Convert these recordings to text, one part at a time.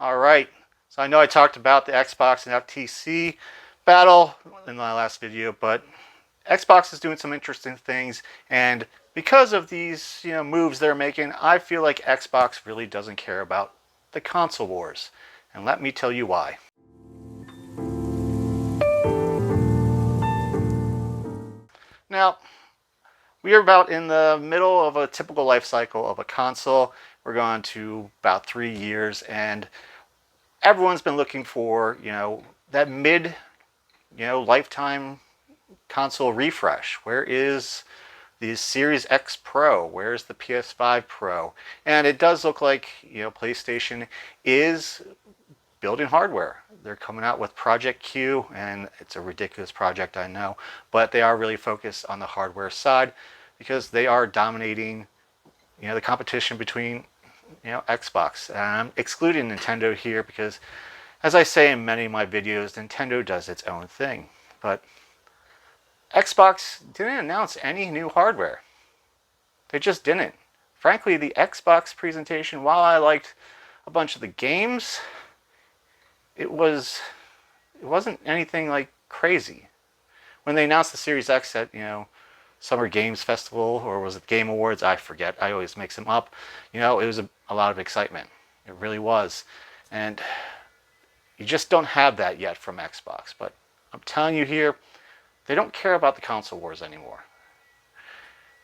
All right. So I know I talked about the Xbox and FTC battle in my last video, but Xbox is doing some interesting things, and because of these, moves they're making, I feel like Xbox really doesn't care about the console wars. And let me tell you why. Now, we are about in the middle of a typical life cycle of a console. We're going to about 3 years, and everyone's been looking for, that mid, lifetime console refresh. Where is the Series X Pro? Where's the PS5 Pro? And it does look like, PlayStation is building hardware. They're coming out with Project Q, and it's a ridiculous project, I know, but they are really focused on the hardware side because they are dominating, the competition between, Xbox. And I'm excluding Nintendo here because, as I say in many of my videos, Nintendo does its own thing. But Xbox didn't announce any new hardware. They just didn't. Frankly, the Xbox presentation, while I liked a bunch of the games, it wasn't anything like crazy. When they announced the Series X at, Summer Games Festival, or was it Game Awards? I forget. I always mix them up. It was a lot of excitement. It really was. And you just don't have that yet from Xbox. But I'm telling you here, they don't care about the console wars anymore.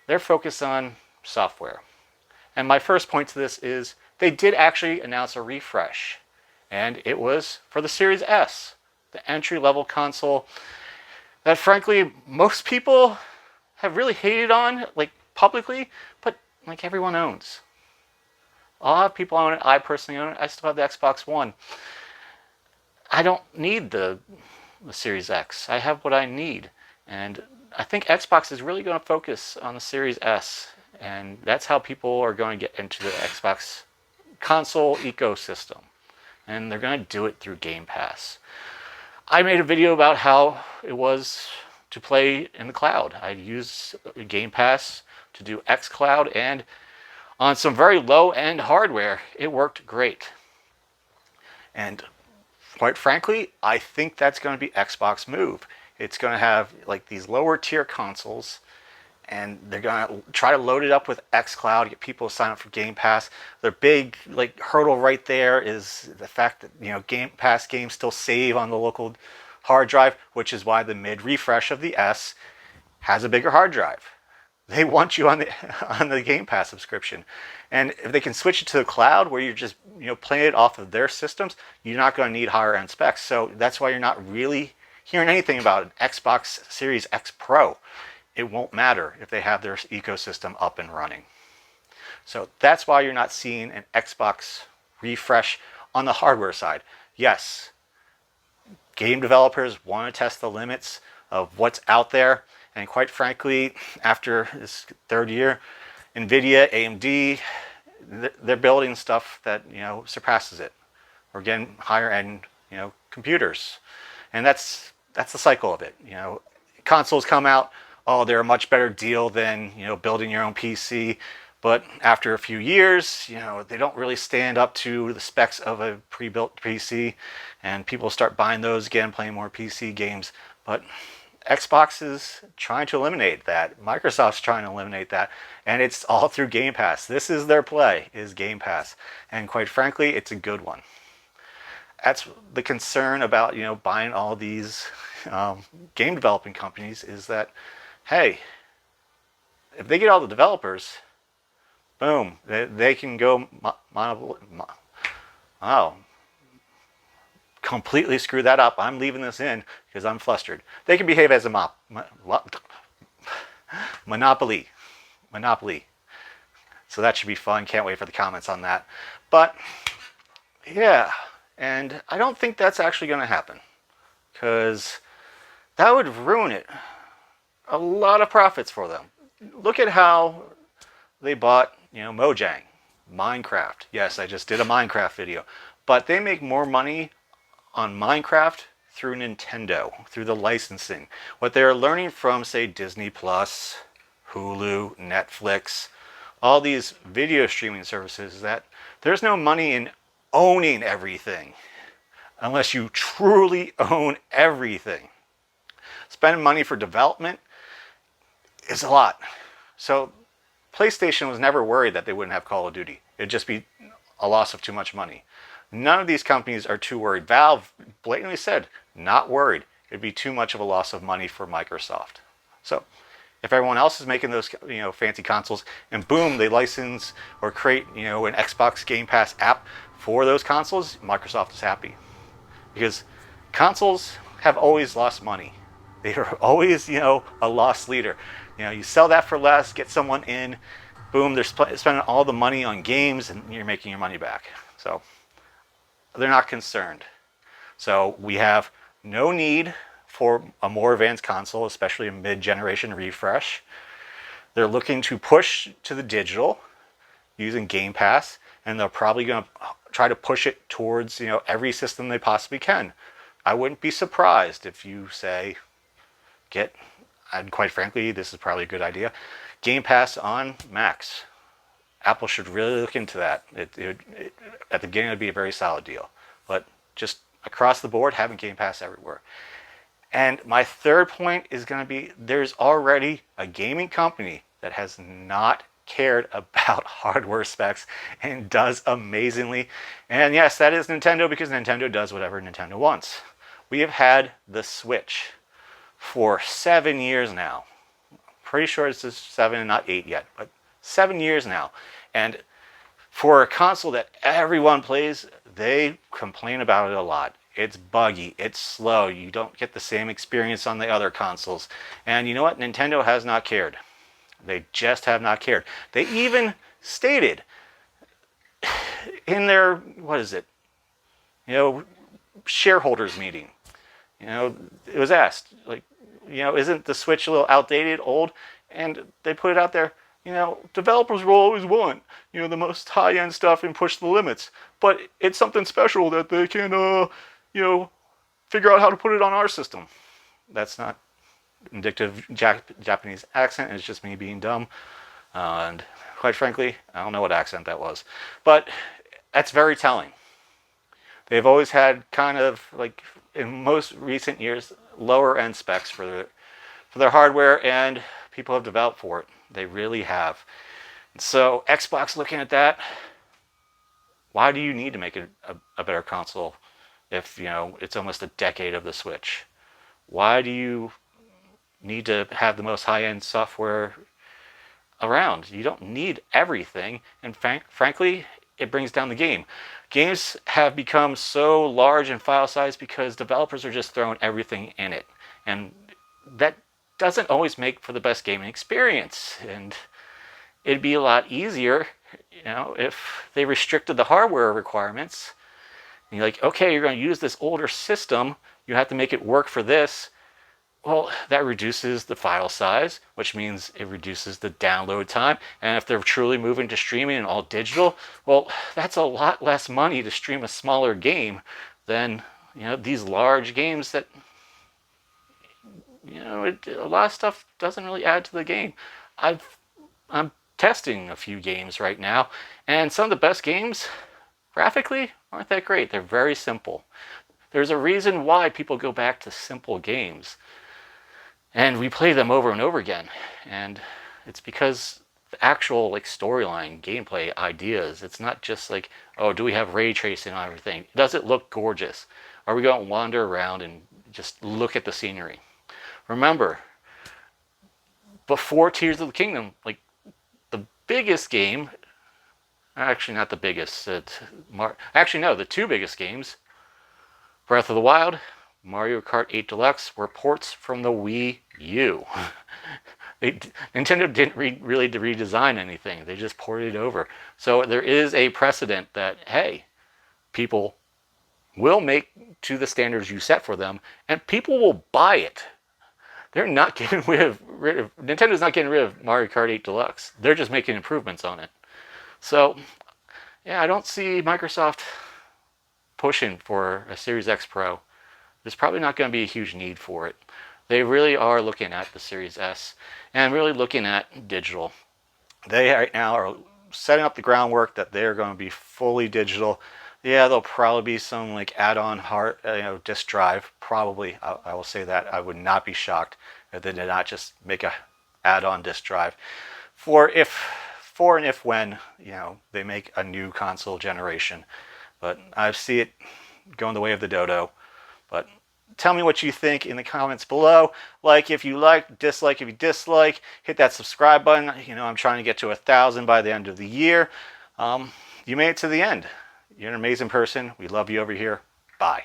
They're focused on software. And my first point to this is they did actually announce a refresh. And it was for the Series S, the entry-level console that, frankly, most people have really hated on, like, publicly, but, like, everyone owns. A lot of people own it. I personally own it. I still have the Xbox One. I don't need the Series X. I have what I need. And I think Xbox is really going to focus on the Series S. And that's how people are going to get into the Xbox console ecosystem. And they're going to do it through Game Pass. I made a video about how it was to play in the cloud. I used Game Pass to do xCloud, and on some very low-end hardware, it worked great. And quite frankly, I think that's going to be Xbox move. It's going to have like these lower tier consoles, and they're going to try to load it up with xCloud, get people to sign up for Game Pass. Their big hurdle right there is the fact that Game Pass games still save on the local hard drive, which is why the mid refresh of the S has a bigger hard drive. They want you on the Game Pass subscription, and if they can switch it to the cloud where you're just playing it off of their systems, you're not going to need higher end specs. So that's why you're not really hearing anything about an Xbox Series X Pro. It won't matter if they have their ecosystem up and running. So that's why you're not seeing an Xbox refresh on the hardware side. Yes, game developers want to test the limits of what's out there. And quite frankly, after this third year, NVIDIA, AMD, they're building stuff that surpasses it. We're getting higher end computers, and that's the cycle of it. Consoles come out. Oh, they're a much better deal than building your own PC. But after a few years, they don't really stand up to the specs of a pre-built PC, and people start buying those again, playing more PC games. But Xbox is trying to eliminate that. Microsoft's trying to eliminate that, and it's all through Game Pass. This is their play, is Game Pass, and quite frankly, it's a good one. That's the concern about buying all these game developing companies, is that, hey, if they get all the developers, boom, they can go completely screw that up. I'm leaving this in because I'm flustered. They can behave as a monopoly. So that should be fun. Can't wait for the comments on that. But yeah, and I don't think that's actually going to happen, because that would ruin it. A lot of profits for them. Look at how they bought, Mojang, Minecraft. Yes, I just did a Minecraft video, but they make more money on Minecraft through Nintendo, through the licensing. What they're learning from, say, Disney Plus, Hulu, Netflix, all these video streaming services, is that there's no money in owning everything unless you truly own everything. Spending money for development is a lot. So PlayStation was never worried that they wouldn't have Call of Duty. It'd just be a loss of too much money. None of these companies are too worried. Valve blatantly said, not worried. It'd be too much of a loss of money for Microsoft. So if everyone else is making those fancy consoles and boom, they license or create an Xbox Game Pass app for those consoles, Microsoft is happy. Because consoles have always lost money. They are always, a loss leader. You sell that for less, get someone in, boom, they're spending all the money on games and you're making your money back. So they're not concerned. So we have no need for a more advanced console, especially a mid-generation refresh. They're looking to push to the digital using Game Pass, and they're probably going to try to push it towards every system they possibly can. I wouldn't be surprised if you say, and quite frankly, this is probably a good idea, Game Pass on Macs. Apple should really look into that. At the beginning, it would be a very solid deal. But just across the board, having Game Pass everywhere. And my third point is going to be, there's already a gaming company that has not cared about hardware specs and does amazingly. And yes, that is Nintendo, because Nintendo does whatever Nintendo wants. We have had the Switch for 7 years now. Pretty sure it's 7, not 8 yet, but 7 years now. And for a console that everyone plays, they complain about it a lot. It's buggy, it's slow, you don't get the same experience on the other consoles. And you know what? Nintendo has not cared. They just have not cared. They even stated in their, shareholders meeting, it was asked, isn't the Switch a little outdated, old? And they put it out there, developers will always want, the most high-end stuff and push the limits. But it's something special that they can, figure out how to put it on our system. That's not indicative Japanese accent. It's just me being dumb. And quite frankly, I don't know what accent that was. But that's very telling. They've always had kind of, in most recent years, lower end specs for their hardware, and people have developed for it. They really have. So Xbox looking at that, why do you need to make it a better console if it's almost a decade of the Switch? Why do you need to have the most high-end software around? You don't need everything, and frankly, it brings down the game. Games have become so large in file size because developers are just throwing everything in it, and that doesn't always make for the best gaming experience. And it'd be a lot easier, if they restricted the hardware requirements. And you're like, okay, you're going to use this older system, you have to make it work for this. Well, that reduces the file size, which means it reduces the download time. And if they're truly moving to streaming and all digital, well, that's a lot less money to stream a smaller game than these large games that a lot of stuff doesn't really add to the game. I'm testing a few games right now, and some of the best games graphically aren't that great. They're very simple. There's a reason why people go back to simple games, and we play them over and over again. And it's because the actual storyline, gameplay, ideas, it's not just do we have ray tracing on everything? Does it look gorgeous? Are we going to wander around and just look at the scenery? Remember, before Tears of the Kingdom, the biggest game, actually not the biggest, the two biggest games, Breath of the Wild, Mario Kart 8 Deluxe, were ports from the Wii U. Nintendo didn't really redesign anything. They just ported it over. So there is a precedent that, hey, people will make to the standards you set for them, and people will buy it. They're not getting rid of Nintendo's not getting rid of Mario Kart 8 Deluxe. They're just making improvements on it. So, yeah, I don't see Microsoft pushing for a Series X Pro. There's probably not going to be a huge need for it. They really are looking at the Series S and really looking at digital. They right now are setting up the groundwork that they're going to be fully digital. Yeah, there'll probably be some like add-on hard, disk drive. Probably, I will say that I would not be shocked if they did not just make a add-on disk drive for if, for and if when they make a new console generation. But I see it going the way of the dodo. But tell me what you think in the comments below. Like if you like, dislike if you dislike, hit that subscribe button. I'm trying to get to 1,000 by the end of the year. You made it to the end. You're an amazing person. We love you over here. Bye.